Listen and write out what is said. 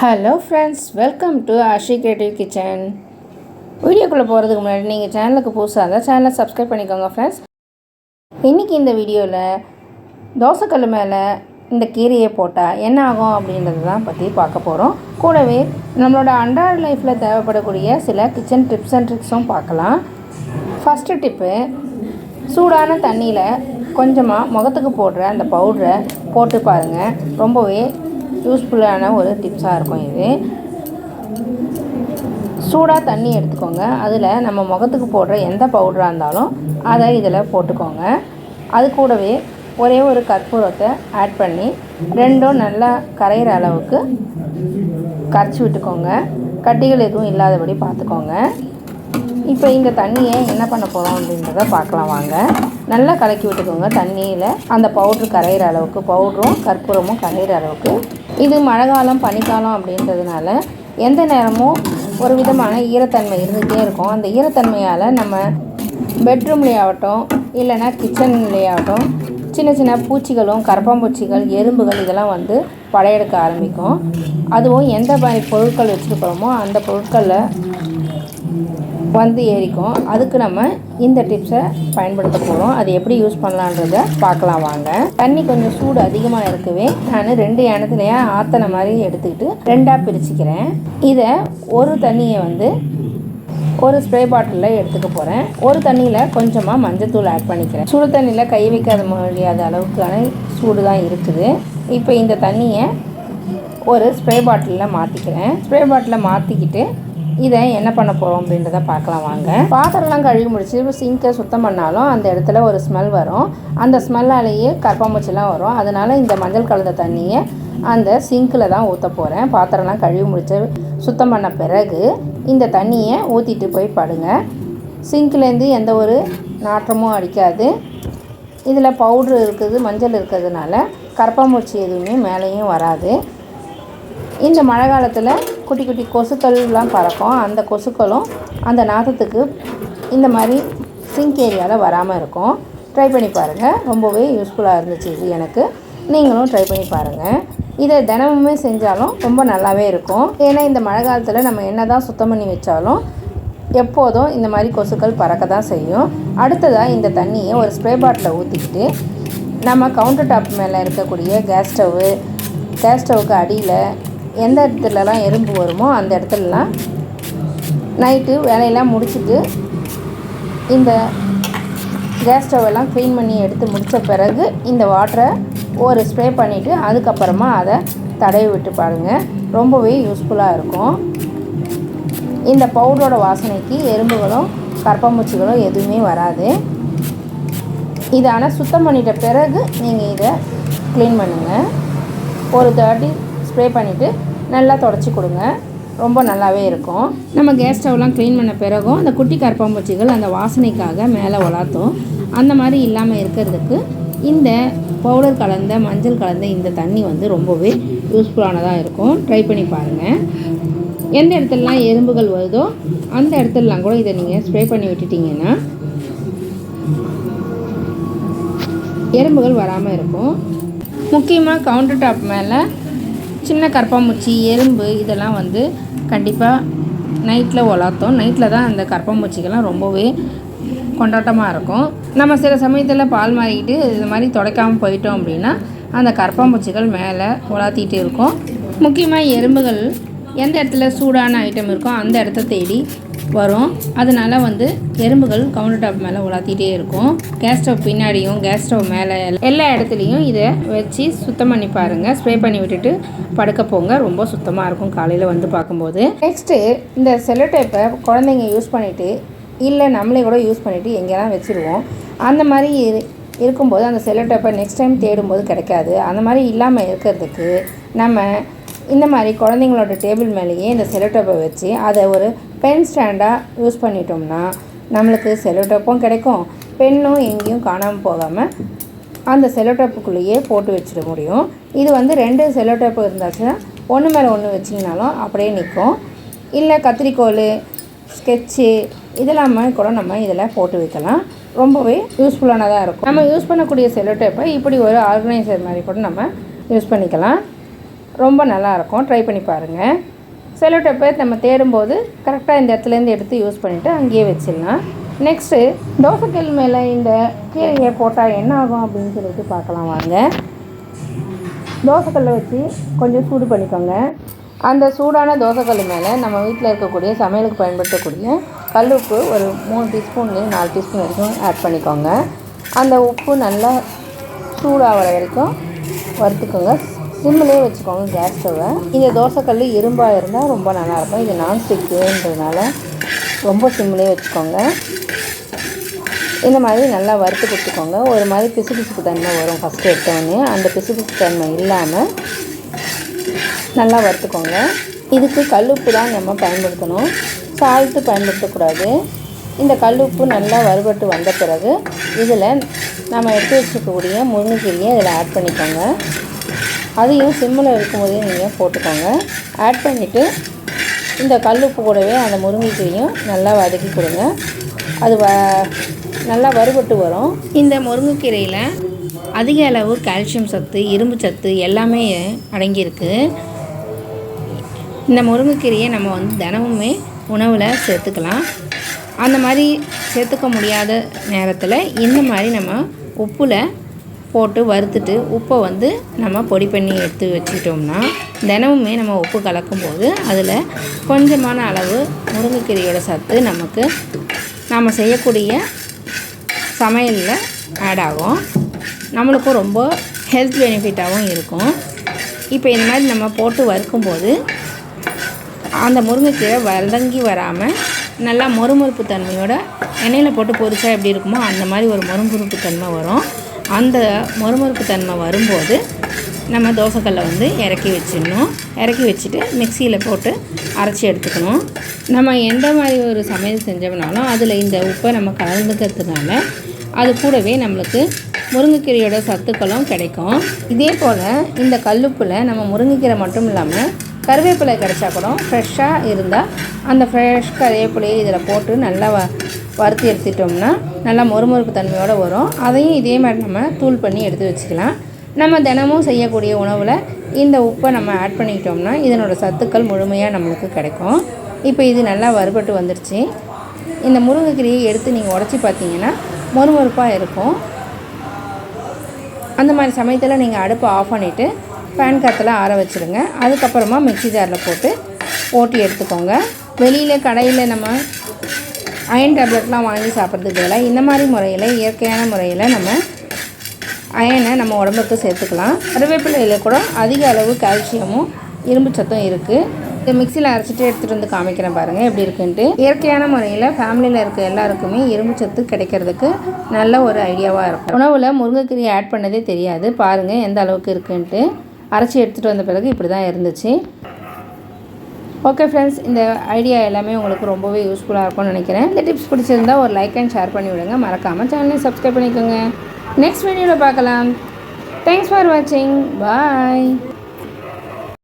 Hello friends, welcome to Aashi creative kitchen. வீடியோக்குள்ளே போகிறதுக்கு முன்னாடி நீங்கள் சேனலுக்கு புதுசாக இருந்தால் சேனலை சப்ஸ்கிரைப் பண்ணிக்கோங்க ஃப்ரெண்ட்ஸ். இன்றைக்கி இந்த வீடியோவில் தோசைக்கல் மேலே இந்த கீரையை போட்டால் என்ன ஆகும் அப்படின்றது தான் பற்றி பார்க்க போகிறோம். கூடவே நம்மளோட அன்றாட லைஃப்பில் தேவைப்படக்கூடிய சில கிச்சன் டிப்ஸ் அண்ட் ட்ரிக்ஸும் பார்க்கலாம். ஃபஸ்ட்டு டிப்பு, சூடான தண்ணியில் கொஞ்சமாக முகத்துக்கு போடுற அந்த பவுடரை போட்டு பாருங்கள். ரொம்பவே யூஸ்ஃபுல்லான ஒரு டிப்ஸாக இருக்கும். இது சூடாக தண்ணி எடுத்துக்கோங்க. அதில் நம்ம முகத்துக்கு போடுற எந்த பவுடராக இருந்தாலும் அதை இதில் போட்டுக்கோங்க. அது கூடவே ஒரே ஒரு கற்பூரத்தை ஆட் பண்ணி ரெண்டும் நல்லா கரையிற அளவுக்கு கரைச்சி விட்டுக்கோங்க. கட்டிகள் எதுவும் இல்லாதபடி பார்த்துக்கோங்க. இப்போ இந்த தண்ணியை என்ன பண்ண போகிறோம் அப்படின்றத பார்க்கலாம் வாங்க. நல்லா கலக்கி விட்டுக்கோங்க. தண்ணியில் அந்த பவுட்ரு கரையிற அளவுக்கு, பவுட்ரும் கற்பூரமும் கரையிற அளவுக்கு. இது மழை காலம் பனிக்காலம் அப்படின்றதுனால எந்த நேரமும் ஒரு விதமான ஈரத்தன்மை இருந்துகிட்டே இருக்கும். அந்த ஈரத்தன்மையால் நம்ம பெட்ரூம்லேயாகட்டும் இல்லைனா கிச்சன்லேயாகட்டும் சின்ன சின்ன பூச்சிகளும் கரப்பாம்பூச்சிகள், எறும்புகள் இதெல்லாம் வந்து படையெடுக்க ஆரம்பிக்கும். அதுவும் எந்த மாதிரி பொருட்கள் வச்சுருக்கிறோமோ அந்த பொருட்களில் வந்து ஏறிக்கும். அதுக்கு நம்ம இந்த டிப்ஸை பயன்படுத்த போகிறோம். அது எப்படி யூஸ் பண்ணலான்றதை பார்க்கலாம் வாங்க. தண்ணி கொஞ்சம் சூடு அதிகமாக இருக்கவே நான் 2 எண்ணத்துலையே ஆத்தனை மாதிரி எடுத்துக்கிட்டு 2ஆக பிரிச்சுக்கிறேன். இதை ஒரு தண்ணியை வந்து ஒரு ஸ்ப்ரே பாட்டிலில் எடுத்துக்க போகிறேன். ஒரு தண்ணியில் கொஞ்சமாக மஞ்சத்தூள் ஆட் பண்ணிக்கிறேன். சுடு தண்ணியில் கை வைக்காத முடியாத அளவுக்கான சூடு தான் இருக்குது. இப்போ இந்த தண்ணியை ஒரு ஸ்ப்ரே பாட்டிலில் மாற்றிக்கிறேன். ஸ்ப்ரே பாட்டிலில் மாற்றிக்கிட்டு இதை என்ன பண்ண போகிறோம் அப்படின்றத பார்க்கலாம் வாங்க. பாத்திரம்லாம் கழுவி முடிச்சு சிங்கை சுத்தம் பண்ணாலும் அந்த இடத்துல ஒரு ஸ்மெல் வரும். அந்த ஸ்மெல்லாலேயே கரப்பாம்பூச்சிலாம் வரும். அதனால் இந்த மஞ்சள் கலந்த தண்ணியை அந்த சிங்கில் தான் ஊற்ற போகிறேன். பாத்திரம்லாம் கழுவி முடிச்சு சுத்தம் பண்ண பிறகு இந்த தண்ணியை ஊற்றிட்டு போய் படுங்க. சிங்க்லேருந்து எந்த ஒரு நாற்றமும் அடிக்காது. இதில் பவுட்ரு இருக்குது, மஞ்சள் இருக்கிறதுனால கரப்பாம்பூச்சி எதுவுமே மேலேயும் வராது. இந்த மழை காலத்தில் குட்டி குட்டி கொசுக்கள்லாம் பறக்கும். அந்த கொசுக்களும் அந்த நாற்றத்துக்கு இந்த மாதிரி சிங்க் ஏரியாவில் வராமல் இருக்கும். ட்ரை பண்ணி பாருங்கள். ரொம்பவே யூஸ்ஃபுல்லாக இருந்துச்சு இது எனக்கு. நீங்களும் ட்ரை பண்ணி பாருங்கள். இதை தினமுமே செஞ்சாலும் ரொம்ப நல்லாவே இருக்கும். ஏன்னா இந்த மழை காலத்தில் நம்ம என்ன தான் சுத்தம் பண்ணி வச்சாலும் எப்போதும் இந்த மாதிரி கொசுக்கள் பறக்க தான் செய்யும். அடுத்ததாக இந்த தண்ணியை ஒரு ஸ்ப்ரே பாட்டிலில் ஊற்றிக்கிட்டு நம்ம கவுண்டர் டாப் மேலே இருக்கக்கூடிய கேஸ் ஸ்டவ்வுக்கு அடியில் எந்த இடத்துலலாம் எறும்பு வருமோ அந்த இடத்துலலாம் நைட்டு வேலையெல்லாம் முடிச்சுட்டு இந்த கேஸ் ஸ்டவ்வெல்லாம் க்ளீன் பண்ணி எடுத்து முடித்த பிறகு இந்த வாட்டரை ஒரு ஸ்ப்ரே பண்ணிவிட்டு அதுக்கப்புறமா அதை தடவி விட்டு பாருங்கள். ரொம்பவே யூஸ்ஃபுல்லாக இருக்கும். இந்த பவுடரோட வாசனைக்கு எறும்புகளும் கரப்பாம்பூச்சிகளும் எதுவுமே வராது. இதை ஆனால் சுத்தம் பண்ணிட்ட பிறகு நீங்கள் இதை க்ளீன் பண்ணுங்கள். ஒரு 30 ஸ்ப்ரே பண்ணிவிட்டு நல்லா தொடச்சி கொடுங்க. ரொம்ப நல்லாவே இருக்கும். நம்ம கேஸ் ஸ்டவ்லாம் க்ளீன் பண்ண பிறகும் அந்த குட்டி கரப்பாம்பூச்சிகள் அந்த வாசனைக்காக மேலே வளர்த்தோம். அந்த மாதிரி இல்லாமல் இருக்கிறதுக்கு இந்த பவுடர் கலந்த மஞ்சள் கலந்த இந்த தண்ணி வந்து ரொம்பவே யூஸ்ஃபுல்லானதாக இருக்கும். ட்ரை பண்ணி பாருங்கள். எந்த இடத்துலலாம் எறும்புகள் வருதோ அந்த இடத்துலலாம் கூட இதை நீங்கள் ஸ்ப்ரே பண்ணி விட்டுட்டிங்கன்னா எறும்புகள் வராமல் இருக்கும். முக்கியமாக கவுண்டர் டாப் மேலே சின்ன கரப்பாம்பூச்சி, எறும்பு இதெல்லாம் வந்து கண்டிப்பாக நைட்டில் வளர்த்தோம். நைட்டில் தான் அந்த கரப்பாம்பூச்சிகள்லாம் ரொம்பவே கொண்டாட்டமாக இருக்கும். நம்ம சில சமயத்தில் பால் மாறிக்கிட்டு இது மாதிரி துடைக்காமல் போயிட்டோம் அப்படின்னா அந்த கரப்பாம்பூச்சிகள் மேலே உலாத்திட்டு இருக்கும். முக்கியமாக எறும்புகள் எந்த இடத்துல சூடான ஐட்டம் இருக்கோ அந்த இடத்த தேடி வரும். அதனால் வந்து எறும்புகள் கவுண்டர் டாப் மேலே உலாத்திட்டே இருக்கும். கேஸ் ஸ்டவ் பின்னாடியும் கேஸ் ஸ்டவ் மேலே எல்லா இடத்துலையும் இதை வச்சு சுத்தம் பண்ணி பாருங்கள். ஸ்ப்ரே பண்ணி விட்டுட்டு படுக்க போங்க. ரொம்ப சுத்தமாக இருக்கும் காலையில் வந்து பார்க்கும்போது. நெக்ஸ்ட்டு இந்த செல்லோ டேப்பை குழந்தைங்க யூஸ் பண்ணிவிட்டு இல்லை நம்மளே கூட யூஸ் பண்ணிவிட்டு எங்கேலாம் வச்சுருவோம். அந்த மாதிரி இருக்கும்போது அந்த செல்லோ டேப்பை நெக்ஸ்ட் டைம் தேடும்போது கிடைக்காது. அந்த மாதிரி இல்லாமல் இருக்கிறதுக்கு நம்ம இந்த மாதிரி குழந்தைங்களோட டேபிள் மேலேயே இந்த செல்லோ டேப்பை வச்சு அதை ஒரு பென் ஸ்டாண்டாக யூஸ் பண்ணிட்டோம்னா நம்மளுக்கு செல்லோ டேப்பும் கிடைக்கும், பென்னும் எங்கேயும் காணாமல் போகாமல் அந்த செல்லோ டேப்புக்குள்ளேயே போட்டு வச்சிட முடியும். இது வந்து 2 செல்லோ டேப்பு இருந்தாச்சுன்னா ஒன்று மேலே ஒன்று வச்சிங்கனாலும் அப்படியே நிற்கும். இல்லை கத்திரிக்கோல், ஸ்கெட்சு இதெல்லாமே கூட நம்ம இதில் போட்டு வைக்கலாம். ரொம்பவே யூஸ்ஃபுல்லானதாக இருக்கும். நம்ம யூஸ் பண்ணக்கூடிய செல்லோ டேப்பை இப்படி ஒரு ஆர்கனைசர் மாதிரி கூட நம்ம யூஸ் பண்ணிக்கலாம். ரொம்ப நல்லாயிருக்கும். ட்ரை பண்ணி பாருங்கள். செல்லோ டேப்பை நம்ம தேடும்போது கரெக்டாக இந்த இடத்துலேருந்து எடுத்து யூஸ் பண்ணிவிட்டு அங்கேயே வச்சிடலாம். நெக்ஸ்ட்டு தோசைக்கல் மேலே இந்த கீரையை போட்டால் என்ன ஆகும் அப்படின்னு சொல்லிட்டு பார்க்கலாம் வாங்க. தோசைக்கல்லை வச்சு கொஞ்சம் சூடு பண்ணிக்கோங்க. அந்த சூடான தோசைக்கல் மேலே நம்ம வீட்டில் இருக்கக்கூடிய சமையலுக்கு பயன்படுத்தக்கூடிய கல்லுப்பு ஒரு 3 டீஸ்பூன்லேயும் 4 டீஸ்பூன் வரைக்கும் ஆட் பண்ணிக்கோங்க. அந்த உப்பு நல்லா சூடாகிற வரைக்கும் வறுத்துக்கோங்க. சிம்மிலே வச்சுக்கோங்க கேஸ் ஸ்டவ்வை. இந்த தோசைக்கல் இரும்பாக இருந்தால் ரொம்ப நல்லாயிருக்கும். இது நான்ஸ்டிக்குன்றதுனால ரொம்ப சிம்மிலே வச்சுக்கோங்க. இந்த மாதிரி நல்லா வறுத்து கொடுத்துக்கோங்க. ஒரு மாதிரி பிசுபிசுப்பு தன்மை வரும் ஃபஸ்ட்டு எடுத்தோடனே. அந்த பிசுபிசுப்பு தன்மை இல்லாமல் நல்லா வறுத்துக்கோங்க. இதுக்கு கல்லுப்பு தான் நம்ம பயன்படுத்தணும், சால்ட்டு பயன்படுத்தக்கூடாது. இந்த கல்லுப்பு நல்லா வறுபட்டு வந்த பிறகு இதில் நம்ம எடுத்து வச்சுக்கக்கூடிய முருங்கைக்கீரையை இதில் ஆட் பண்ணிக்கோங்க. அதையும் சிம்மில் இருக்கும்போதே நீங்கள் போட்டுக்கோங்க. ஆட் பண்ணிவிட்டு இந்த கல்லுப்பு கூடவே அந்த முருங்கைக்கீரையும் நல்லா வதக்கி கொடுங்க. அது நல்லா வறுபட்டு வரும். இந்த முருங்கைக்கீரையில் அதிக அளவு கால்சியம் சத்து, இரும்பு சத்து எல்லாமே அடங்கியிருக்கு. இந்த முருங்கைக்கீரையை நம்ம தினமுமே உணவில் சேர்த்துக்கலாம். அந்த மாதிரி சேர்த்துக்க முடியாத நேரத்தில் இந்த மாதிரி நம்ம உப்பில் போட்டு வறுத்துட்டு உப்பை நம்ம பொடி பண்ணி எடுத்து வச்சுக்கிட்டோம்னா தினமுமே நம்ம உப்பு கலக்கும்போது அதில் கொஞ்சமான அளவு முருங்கைக்கீரையோட சத்து நமக்கு நாம் செய்யக்கூடிய சமையலில் ஆட் ஆகும். நம்மளுக்கும் ரொம்ப ஹெல்த் பெனிஃபிட்டாகவும் இருக்கும். இப்போ இந்த மாதிரி நம்ம போட்டு வறுக்கும்போது அந்த முருங்கைக்கீரை வதங்கி வராமல் நல்லா மொறுமொறுப்பு தன்மையோட எண்ணெயில் போட்டு பொரிச்சா எப்படி இருக்குமோ அந்த மாதிரி ஒரு மொறுமொறுப்பு தன்மை வரும். அந்த மொறுமொறுப்பு தன்மை வரும்போது நம்ம தோசைக்கல்லை இறக்கி வச்சிடணும். இறக்கி வச்சுட்டு மிக்சியில் போட்டு அரைச்சி எடுத்துக்கணும். நம்ம எந்த மாதிரி ஒரு சமையல் செஞ்சோம்னாலும் அதில் இந்த உப்பை நம்ம கலந்துக்கிறதுனால அது கூடவே நம்மளுக்கு முருங்கைக்கீரையோட சத்துக்களும் கிடைக்கும். இதே போல் இந்த கல்லுப்பில் நம்ம முருங்கைக்கீரை மட்டும் இல்லாமல் கருவேப்பிலை கிடைச்சா கூட ஃப்ரெஷ்ஷாக இருந்தால் அந்த ஃப்ரெஷ் கருவேப்பிலையை இதில் போட்டு நல்லா வறுத்து எடுத்துட்டோம்னா நல்லா மொறுமொறுப்பு தன்மையோடு வரும். அதையும் இதே மாதிரி நம்ம தூள் பண்ணி எடுத்து வச்சுக்கலாம். நம்ம தினமும் செய்யக்கூடிய உணவில் இந்த உப்பை நம்ம ஆட் பண்ணிக்கிட்டோம்னா இதனோட சத்துக்கள் முழுமையாக நம்மளுக்கு கிடைக்கும். இப்போ இது நல்லா வறுபட்டு வந்துடுச்சு. இந்த முருங்கைக்கீரையை எடுத்து நீங்கள் உடச்சி பார்த்தீங்கன்னா மொறுமொறுப்பாக இருக்கும். அந்த மாதிரி சமயத்தில் நீங்கள் அடுப்பை ஆஃப் பண்ணிவிட்டு ஃபேன் காற்றுல ஆற வச்சுருங்க. அதுக்கப்புறமா மிக்ஸி ஜாரில் போட்டு ஓட்டி எடுத்துக்கோங்க. வெளியில் கடையில் நம்ம அயன் டேப்லெட்லாம் வாங்கி சாப்பிட்றதுக்கு பதிலாக இந்த மாதிரி முறையில் இயற்கையான முறையில் நம்ம அயனை நம்ம உடம்புக்கு சேர்த்துக்கலாம். கருவேப்பிலையில் கூட அதிக அளவு கால்சியமும் இரும்பு சத்தும் இருக்குது. இதை மிக்சியில் அரைச்சிட்டு எடுத்துகிட்டு வந்து காமிக்கிறேன் பாருங்கள் எப்படி இருக்குன்ட்டு. இயற்கையான முறையில் ஃபேமிலியில் இருக்க எல்லாருக்குமே இரும்பு சத்து கிடைக்கிறதுக்கு நல்ல ஒரு ஐடியாவாக இருக்கும். உணவில் முருங்கைக்கீரை ஆட் பண்ணதே தெரியாது. பாருங்கள் எந்த அளவுக்கு இருக்குன்ட்டு. அரைச்சி எடுத்துகிட்டு வந்த பிறகு இப்படி தான் இருந்துச்சு. ஓகே ஃப்ரெண்ட்ஸ், இந்த ஐடியா எல்லாமே உங்களுக்கு ரொம்பவே யூஸ்ஃபுல்லாக இருக்கும்னு நினைக்கிறேன். இந்த டிப்ஸ் பிடிச்சிருந்தா ஒரு லைக் அண்ட் ஷேர் பண்ணி விடுங்க. மறக்காமல் சேனலையும் சப்ஸ்கிரைப் பண்ணிக்கோங்க. நெக்ஸ்ட் வீடியோவில் பார்க்கலாம். தேங்க்ஸ் ஃபார் வாட்சிங். பாய்.